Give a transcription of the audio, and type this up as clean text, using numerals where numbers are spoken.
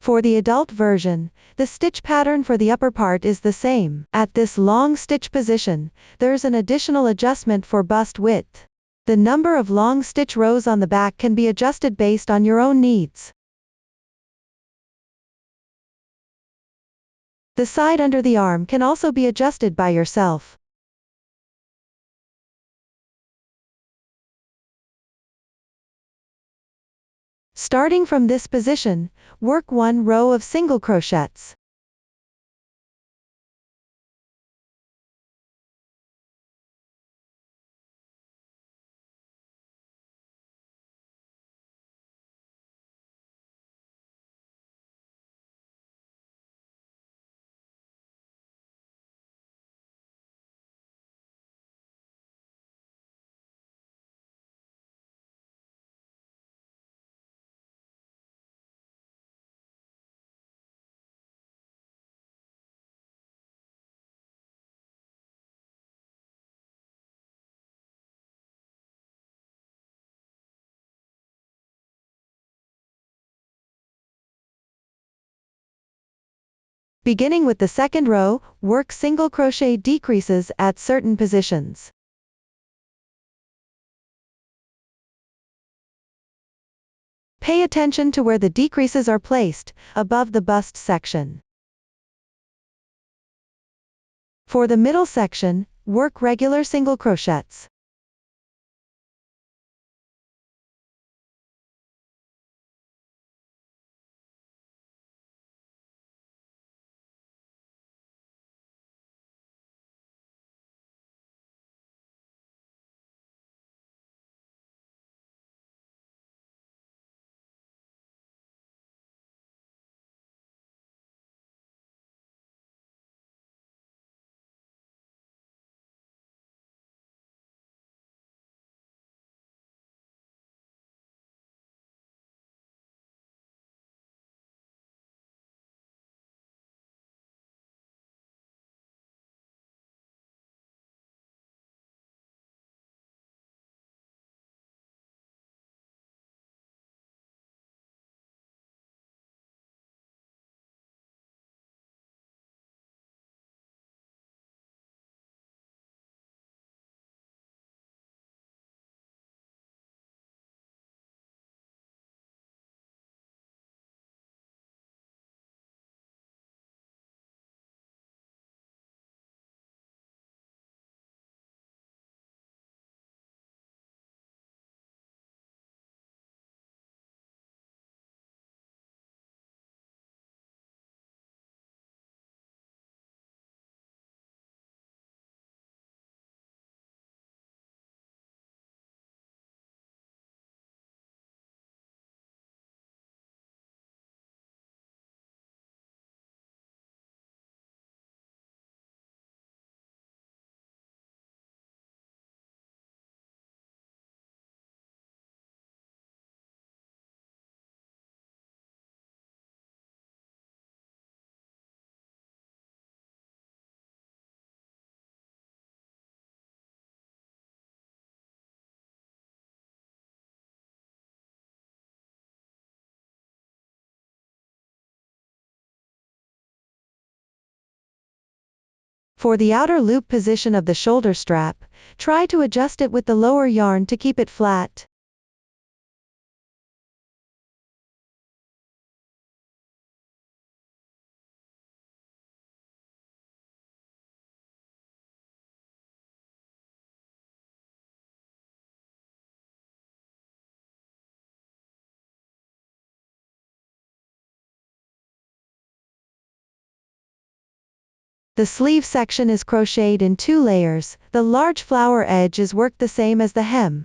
For the adult version, the stitch pattern for the upper part is the same. At this long stitch position, there's an additional adjustment for bust width. The number of long stitch rows on the back can be adjusted based on your own needs. The side under the arm can also be adjusted by yourself. Starting from this position, work 1 row of single crochets. Beginning with the second row, work single crochet decreases at certain positions. Pay attention to where the decreases are placed, above the bust section. For the middle section, work regular single crochets. For the outer loop position of the shoulder strap, try to adjust it with the lower yarn to keep it flat. The sleeve section is crocheted in 2 layers, the large flower edge is worked the same as the hem.